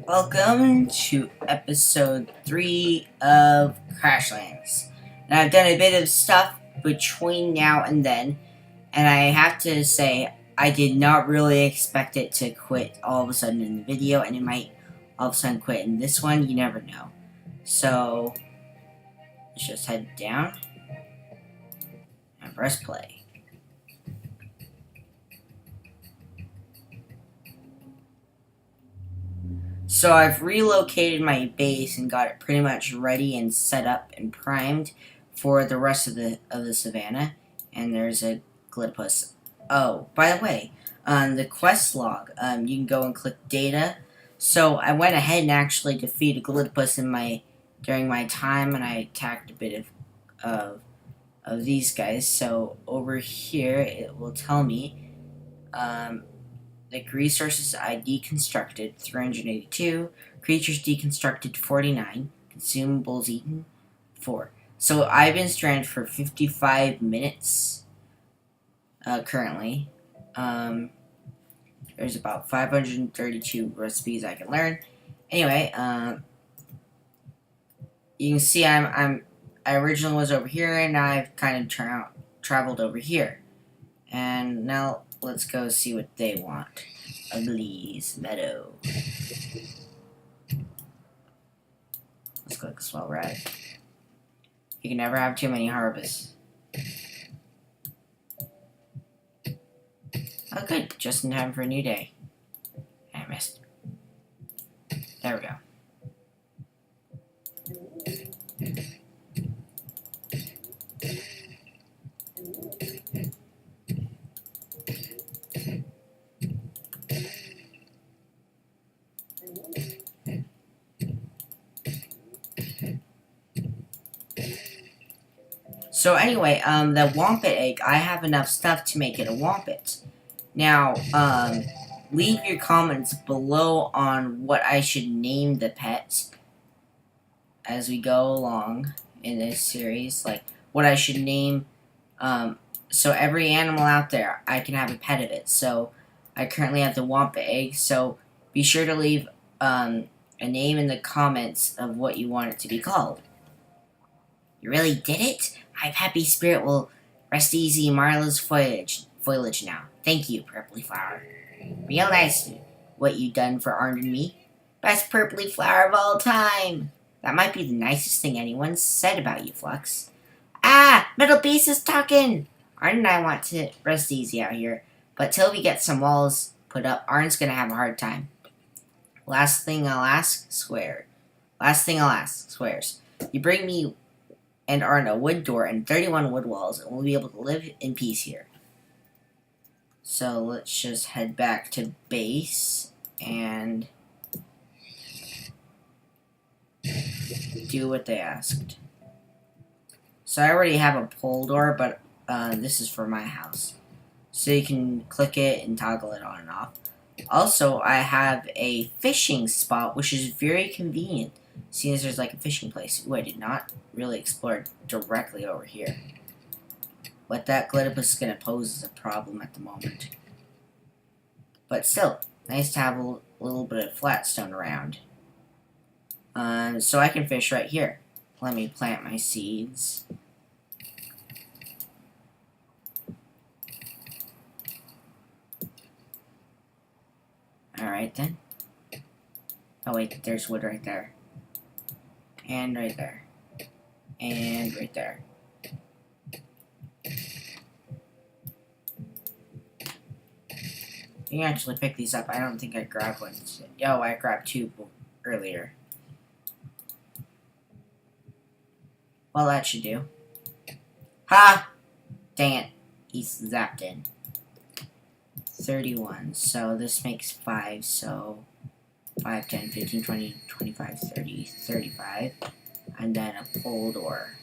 Welcome to episode 3 of Crashlands. Now, I've done a bit of stuff between now and then, and I have to say, I did not really expect it to quit all of a sudden in the video, and it might all of a sudden quit in this one, you never know. So, let's just head down and press play. So I've relocated my base and got it pretty much ready and set up and primed for the rest of the savannah. And there's a Glitopus. Oh, by the way, on the quest log, you can go and click data. So I went ahead and actually defeated a Glitopus during my time, and I attacked a bit of these guys. So over here, it will tell me. The resources I deconstructed 382, creatures deconstructed 49, consumables eaten 4. So I've been stranded for 55 minutes currently. There's about 532 recipes I can learn. Anyway, you can see I originally was over here, and now I've kind of traveled over here. And now let's go see what they want. Ugly's Meadow. Let's click Swell Red. You can never have too many harvests. Oh good, just in time for a new day. I missed. There we go. So anyway, the Wampet egg, I have enough stuff to make it a Wampet. Now, leave your comments below on what I should name the pets as we go along in this series. Like, what I should name, so every animal out there, I can have a pet of it. So, I currently have the Wampet egg, so be sure to leave, a name in the comments of what you want it to be called. You really did it? My happy spirit will rest easy in Marla's foliage now. Thank you, Purpley Flower. Real nice what you done for Arn and me. Best Purpley Flower of all time. That might be the nicest thing anyone's said about you, Flux. Ah! Metal Beast is talking! Arn and I want to rest easy out here, but till we get some walls put up, Arn's gonna have a hard time. Last thing I'll ask, swears. You bring me and Arn a wood door and 31 wood walls, and we'll be able to live in peace here. So let's just head back to base and do what they asked. So I already have a pole door, but this is for my house. So you can click it and toggle it on and off. Also, I have a fishing spot, which is very convenient, seeing as there's like a fishing place. Ooh, I did not really explore directly over here. What that Glitopus is going to pose is a problem at the moment. But still, nice to have a little bit of flatstone around. So I can fish right here. Let me plant my seeds. Alright then. Oh wait, there's wood right there. And right there. And right there. You can actually pick these up. I don't think I grabbed one. Yo, I grabbed 2 earlier. Well, that should do. Ha! Dang it. He's zapped in. 31. So this makes 5. So 5, 10, 15, 20, 25, 30, 35. And then a pole door.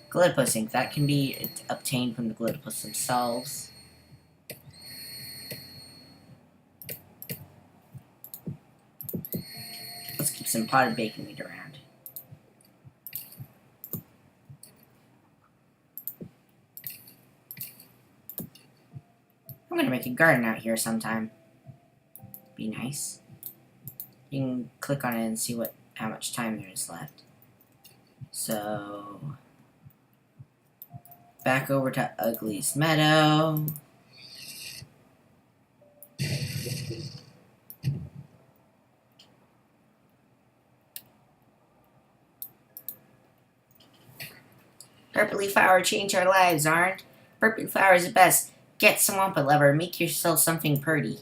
Glitopus ink. That can be obtained from the Glitopus themselves. Let's keep some potted bacon meat around. I'm gonna make a a garden out here sometime. Be nice. You can click on it and see how much time there is left. So back over to Ugly's Meadow. Purpley flower change our lives, aren't? Purpley flower is the best. Get some Wampa lover. Make yourself something pretty.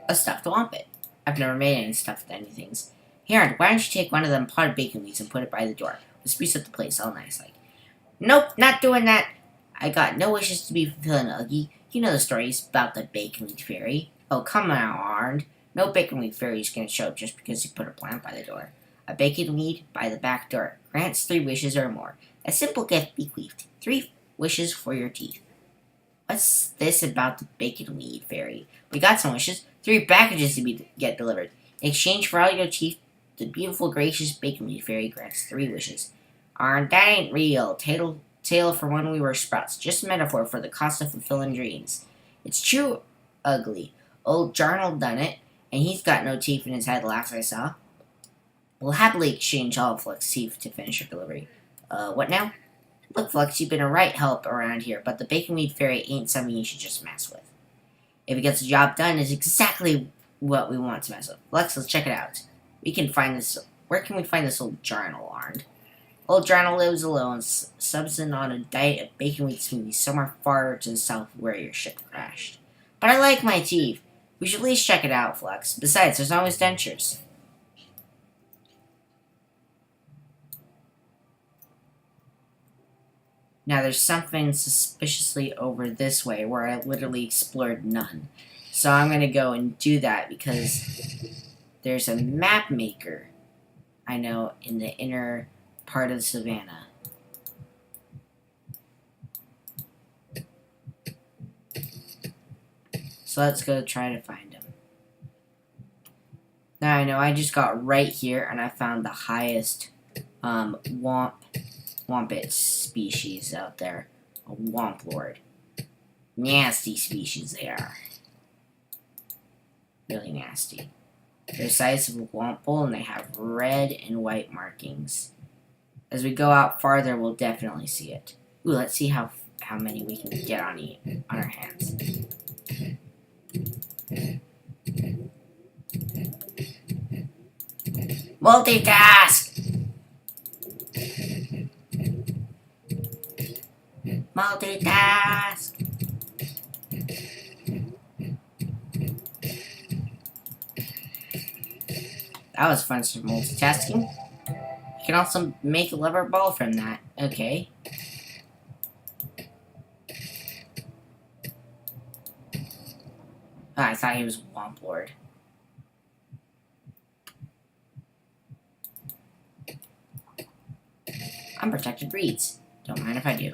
A stuffed Wampet. I've never made any stuffed anythings. Here, why don't you take one of them potted bacon leaves and put it by the door? We'll spruce up the place all nice like. Nope, not doing that. I got no wishes to be fulfilling, Uggy. You know the stories about the bacon leaf fairy. Oh, come on, Arnd. No bacon leaf fairy is going to show up just because you put a plant by the door. A bacon weed by the back door grants 3 wishes or more. A simple gift bequeathed. 3 wishes for your teeth. What's this about the bacon weed fairy? We got some wishes. 3 packages to get delivered. In exchange for all your teeth, the beautiful, gracious bacon weed fairy grants 3 wishes. Arnd, that ain't real. Tale for when we were sprouts. Just a metaphor for the cost of fulfilling dreams. It's true, Ugly. Old Jarnell done it, and he's got no teeth in his head last I saw. We'll happily exchange all of Flux's teeth to finish your delivery. What now? Look, Flux, you've been a right help around here, but the bacon weed fairy ain't something you should just mess with. If it gets the job done, it's exactly what we want to mess with. Flux, let's check it out. We can find this. Where can we find this old Jarnell, Arnd? Old Jarnell lives alone, subsisting on a diet of bacon wheat smoothies somewhere far to the south where your ship crashed. But I like my teeth. We should at least check it out, Flux. Besides, there's always dentures. Now, there's something suspiciously over this way where I literally explored none. So I'm going to go and do that because there's a map maker, I know, in the inner part of the savannah. So let's go try to find him. Now I know I just got right here and I found the highest Wampet species out there. A Womp Lord. Nasty species they are. Really nasty. They're the size of a Womple and they have red and white markings. As we go out farther, we'll definitely see it. Ooh, let's see how many we can get on our hands. Multitask! Multitask! That was fun for multitasking. You can also make a lever ball from that. Okay. Oh, I thought he was a Womp Lord. Unprotected breeds. Don't mind if I do.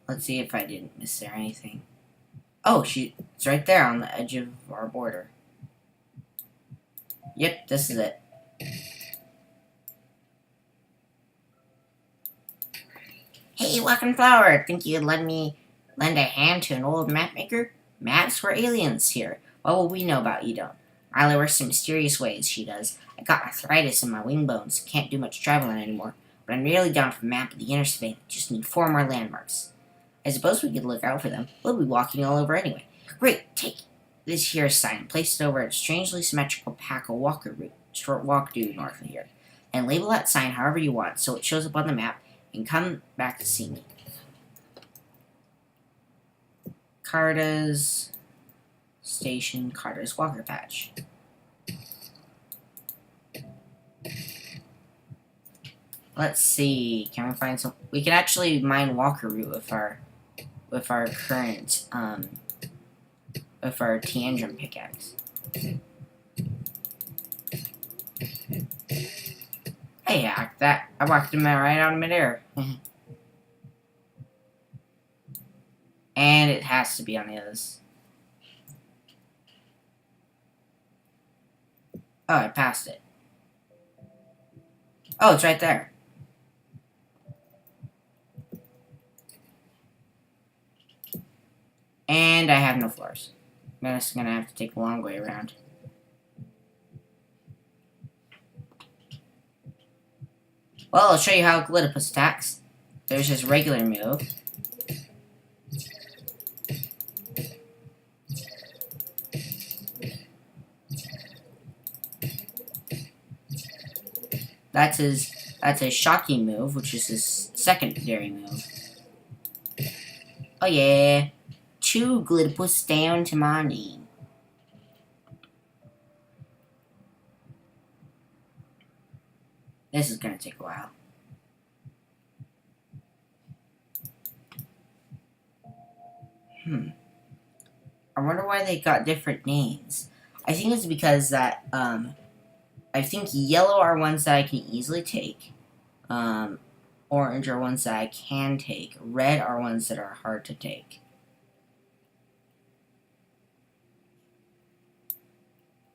Let's see if I didn't miss there anything. Oh, it's right there on the edge of our border. Yep, this is it. Hey, welcome flower. Think you'd lend a hand to an old map maker? Maps for aliens here. What will we know about you don't? Riley works in mysterious ways, she does. I got arthritis in my wing bones. Can't do much traveling anymore. But I'm nearly down for a map of the inner space. Just need 4 more landmarks. I suppose we could look out for them. We'll be walking all over anyway. Great, take this here sign and place it over a strangely symmetrical pack of walker route, short walk due north of here. And label that sign however you want so it shows up on the map and come back to see me. Carta's Station, Carta's Walker Patch. Let's see, can we find some? We can actually mine walker route with our current with our Tendraam pickaxe. Hey, I walked him right out of midair. And it has to be on the others. Oh, I passed it. Oh, it's right there. And I have no floors. I'm just gonna have to take a long way around. Well, I'll show you how Glitopus attacks. There's his regular move. That's his shocking move, which is his secondary move. Oh yeah. Chew Glitopus down to my name. This is gonna take a while. I wonder why they got different names. I think it's because that, I think yellow are ones that I can easily take. Orange are ones that I can take. Red are ones that are hard to take.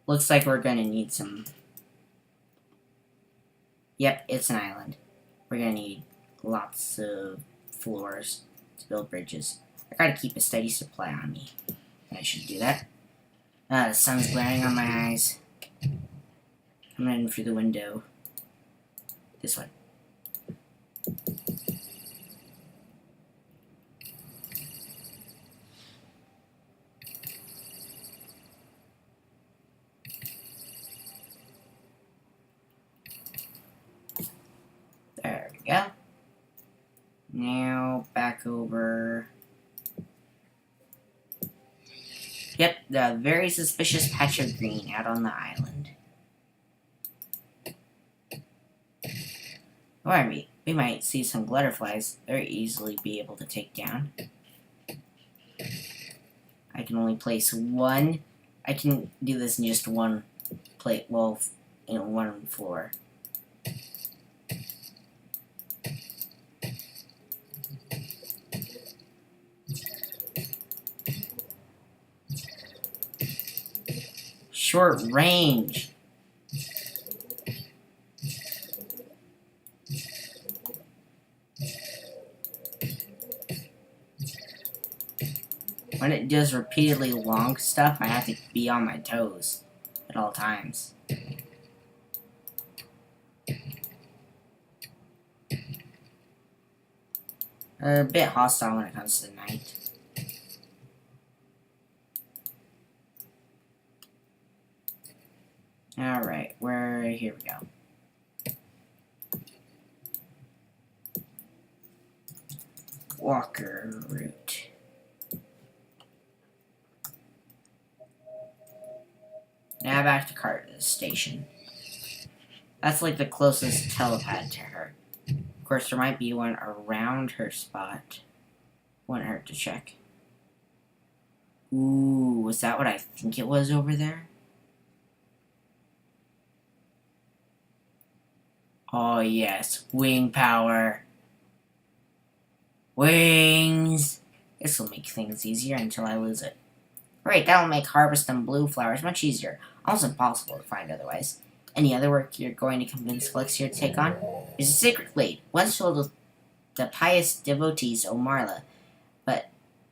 Looks like we're gonna need some... Yep, it's an island. We're gonna need lots of floors to build bridges. I gotta keep a steady supply on me. I should do that. The sun's glaring on my eyes. Coming in through the window. This one. There we go. Now, back over. Yep, the very suspicious patch of green out on the island. Or we might see some glutterflies. They're easily be able to take down. I can only place one. I can do this in just one plate. Well, in one floor. Short range. When it does repeatedly long stuff, I have to be on my toes at all times. They're a bit hostile when it comes to night. Alright, here we go. Walker route. Now back to Carter's station. That's like the closest telepad to her. Of course, there might be one around her spot. Wouldn't hurt to check. Ooh, was that what I think it was over there? Oh yes, wing power. Wings! This will make things easier until I lose it. Great, that'll make harvesting blue flowers much easier. Almost impossible to find otherwise. Any other work you're going to convince Felixia to take on? There's a secret glade, once filled with the pious devotees of Marla, but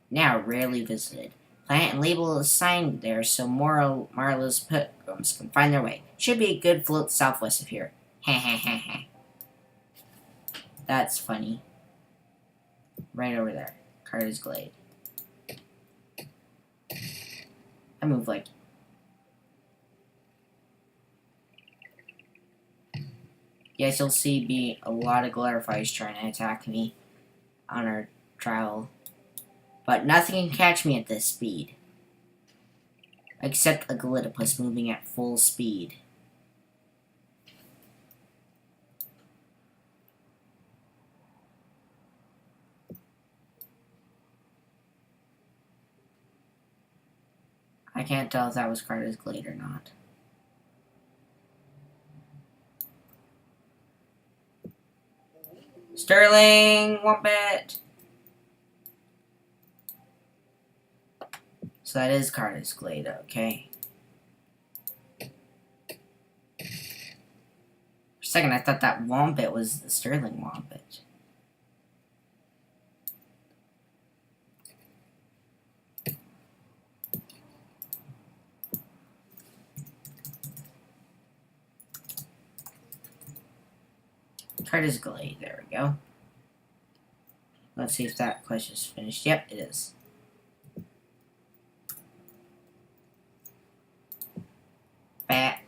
now rarely visited. Plant and label a sign there so Marla's pilgrims can find their way. Should be a good float southwest of here. That's funny. Right over there. Carter's Glade. I move like... Yes, you'll see a lot of glutterflies trying to attack me on our travel. But nothing can catch me at this speed. Except a Glitopus moving at full speed. I can't tell if that was Carter's Glade or not. Sterling! Wumpet! So that is Carter's Glade, okay. For a second, I thought that Wompit was the Sterling Wompit. Card is Glade. There we go. Let's see if that quest is finished. Yep, it is. Back.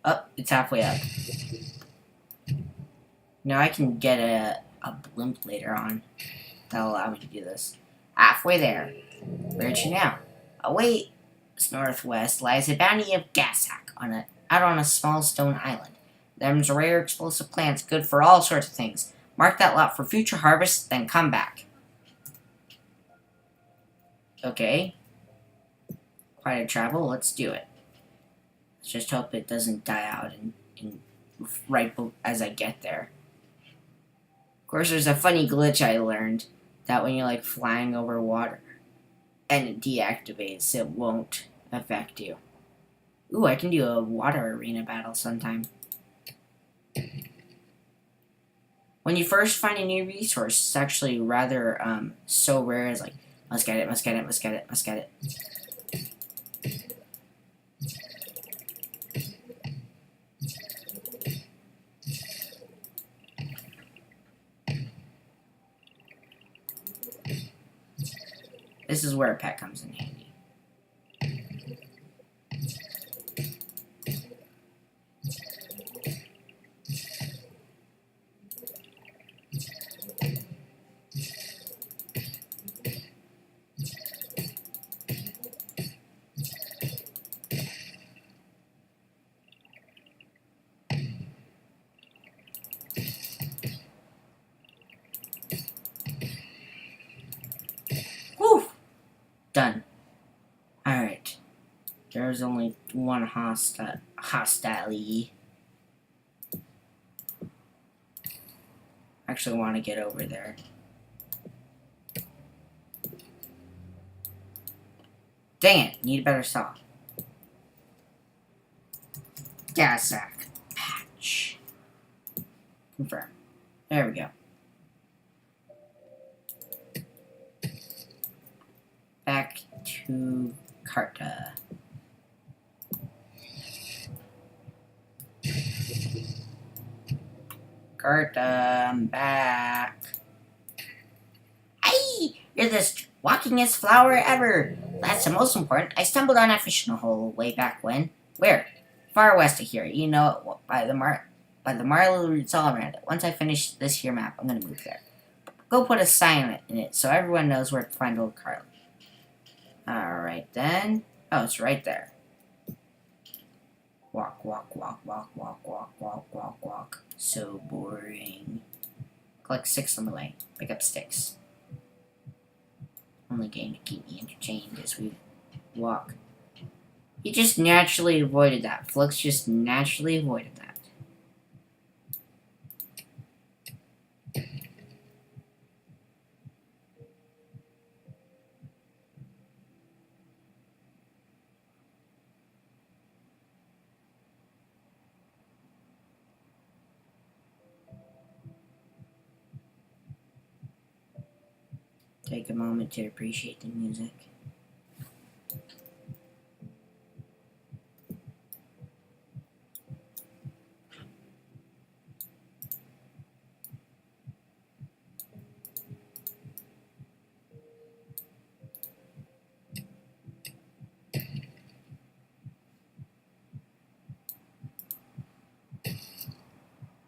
Oh, it's halfway up. Now I can get a blimp later on. That'll allow me to do this. Halfway there. Where to now? Away northwest lies a bounty of Gasak out on a small stone island. Them's rare explosive plants good for all sorts of things. Mark that lot for future harvests, then come back. Okay. Quite a travel, let's do it. Let's just hope it doesn't die out right as I get there. Of course, there's a funny glitch I learned that when you're like flying over water and it deactivates, it won't affect you. Ooh, I can do a water arena battle sometime. When you first find a new resource, it's actually rather so rare. It's like, must get it, must get it, must get it, must get it. This is where a pet comes in handy. Done. Alright. There's only one hostile. Actually want to get over there. Dang it, need a better saw. Gasak. Patch. Confirm. There we go. Back to Carta. Carta, I'm back. Hey! You're the walkingest flower ever! That's the most important. I stumbled on a fishing hole way back when. Where? Far west of here. You know it by the marlow roots all around it. Once I finish this here map, I'm gonna move there. Go put a sign in it so everyone knows where to find old Carly. Alright then. Oh, it's right there. Walk, walk, walk, walk, walk, walk, walk, walk, walk. So boring. Collect 6 on the way. Pick up sticks. Only game to keep me entertained as we walk. He just naturally avoided that. Flux just naturally avoided that. Take a moment to appreciate the music.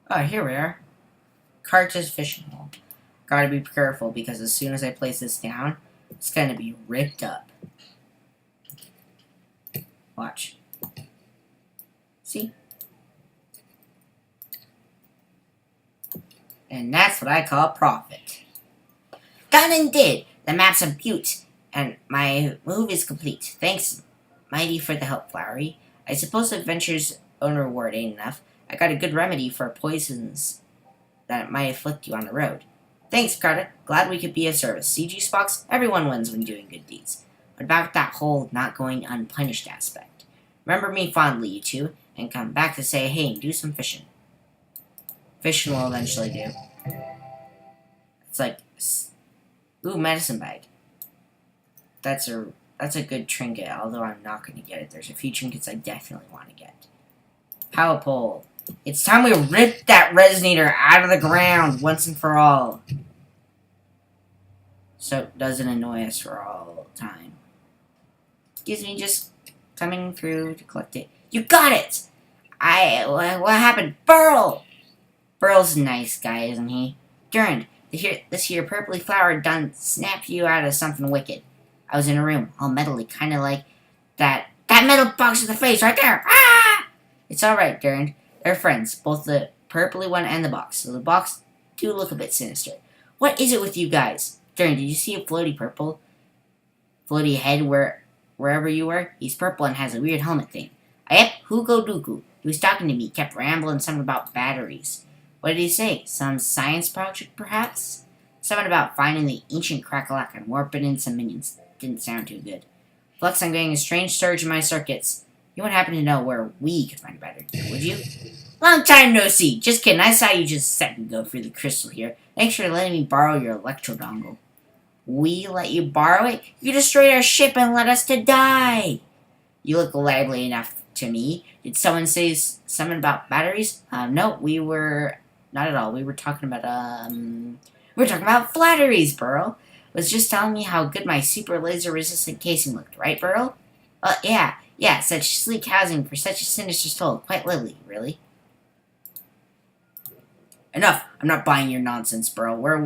Oh, here we are. Carta's fishing hole. Gotta be careful because as soon as I place this down, it's gonna be ripped up. Watch. See? And that's what I call profit. Done and did! The map's a beaut, and my move is complete. Thanks, mighty, for the help, Flowery. I suppose the adventure's own reward ain't enough. I got a good remedy for poisons that might afflict you on the road. Thanks, Carter. Glad we could be of service. CG Spox, everyone wins when doing good deeds. What about that whole not going unpunished aspect? Remember me fondly, you two, and come back to say hey and do some fishing. Fishing will eventually do. It's like, ooh, medicine bag. That's a good trinket, although I'm not going to get it. There's a few trinkets I definitely want to get. Power pole. It's time we rip that resonator out of the ground once and for all. So it doesn't annoy us for all time. Excuse me, just coming through to collect it. You got it! What happened? Burl! Burl's a nice guy, isn't he? Durand, this here purpley flower done snapped you out of something wicked. I was in a room, all metally, kind of like that metal box in the face right there. Ah! It's alright, Durand. They're friends, both the purpley one and the box. So the box do look a bit sinister. What is it with you guys? Durand, did you see a floaty purple? Floaty head wherever you were? He's purple and has a weird helmet thing. Yep, Hugo Dooku. He was talking to me, kept rambling something about batteries. What did he say? Some science project, perhaps? Something about finding the ancient crackalack and warping in some minions. Didn't sound too good. Flux, I'm getting a strange surge in my circuits. You wouldn't happen to know where we could find a battery, would you? Long time no see. Just kidding. I saw you just a second ago through the crystal here. Thanks for letting me borrow your electro dongle. We let you borrow it? You destroyed our ship and led us to die. You look lively enough to me. Did someone say something about batteries? No, we were not at all. We were talking about flatteries, Burl. Was just telling me how good my super laser resistant casing looked, right, Burl? Yeah, such sleek housing for such a sinister soul. Quite lovely, really. Enough. I'm not buying your nonsense, Burl. Where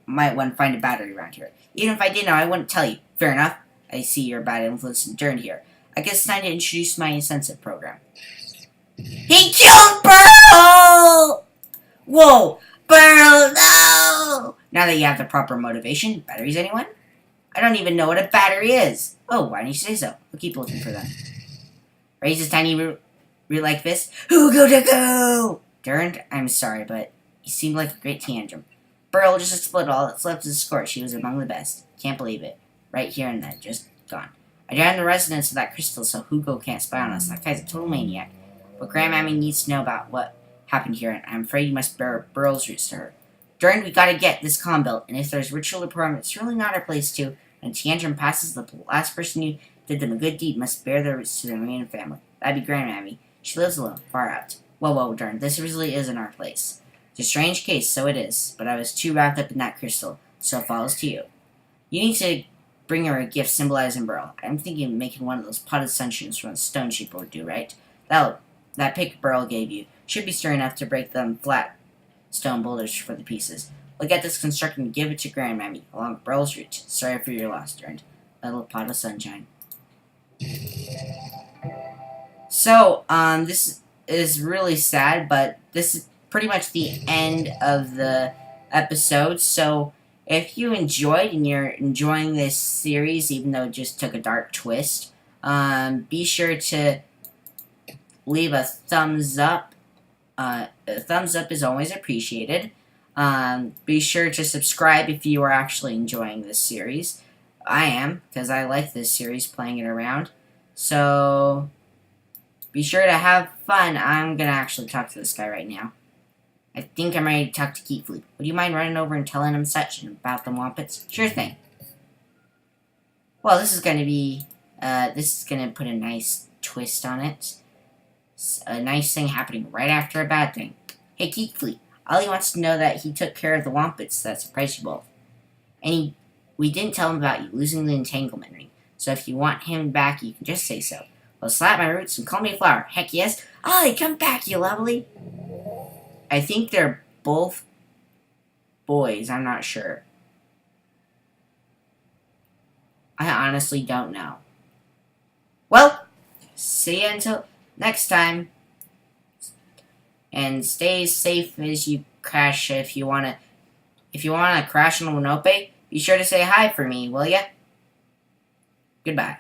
might one find a battery around here? Even if I did know, I wouldn't tell you. Fair enough. I see you're a bad influence in Durand here. I guess it's time to introduce my incentive program. He killed Burl! Whoa! Burl, no! Now that you have the proper motivation, batteries, anyone? I don't even know what a battery is. Oh, why didn't you say so? We'll keep looking for them. Raise his tiny root like this. Hugo to go! Durand, I'm sorry, but you seemed like a great tantrum. Burl just exploded all that's left of the score. She was among the best. Can't believe it. Right here and then, just gone. I drowned the resonance of that crystal so Hugo can't spy on us. That guy's a total maniac. But Grandmammy needs to know about what happened here, and I'm afraid you must bear Burl's roots to her. Durand, we gotta get this comm built, and if there's ritual decorum, it's really not our place to. And Tantrum passes, the last person who did them a good deed must bear their roots to their main family. That'd be Grandmammy. She lives alone, far out. Whoa, Durand, this really isn't our place. It's a strange case, so it is, but I was too wrapped up in that crystal, so it falls to you. You need to bring her a gift symbolizing Burl. I'm thinking of making one of those potted sunshines from a stone shape would do, right? That pick Burl gave you should be sturdy enough to break them flat stone boulders for the pieces. We'll get this constructed and give it to Grandmammy, along with Burl's route. Sorry for your loss, Durand. A little pot of sunshine. So, this is really sad, but this is pretty much the end of the episode. So, if you enjoyed and you're enjoying this series, even though it just took a dark twist, be sure to leave a thumbs up. A thumbs up is always appreciated. Be sure to subscribe if you are actually enjoying this series. I am, because I like this series, playing it around. So, be sure to have fun. I'm going to actually talk to this guy right now. I think I'm ready to talk to Keatfleet. Would you mind running over and telling him such and about the Wampets? Sure thing. Well, this is going to put a nice twist on it. A nice thing happening right after a bad thing. Hey, Keatfleet. Ollie wants to know that he took care of the Wampets that surprised you both. And we didn't tell him about you losing the entanglement ring. So if you want him back, you can just say so. Well, slap my roots and call me a flower. Heck yes. Ollie, come back, you lovely. I think they're both boys. I'm not sure. I honestly don't know. Well, see you until next time. And stay safe as you crash. If you wanna crash on Winope, be sure to say hi for me, will ya? Goodbye.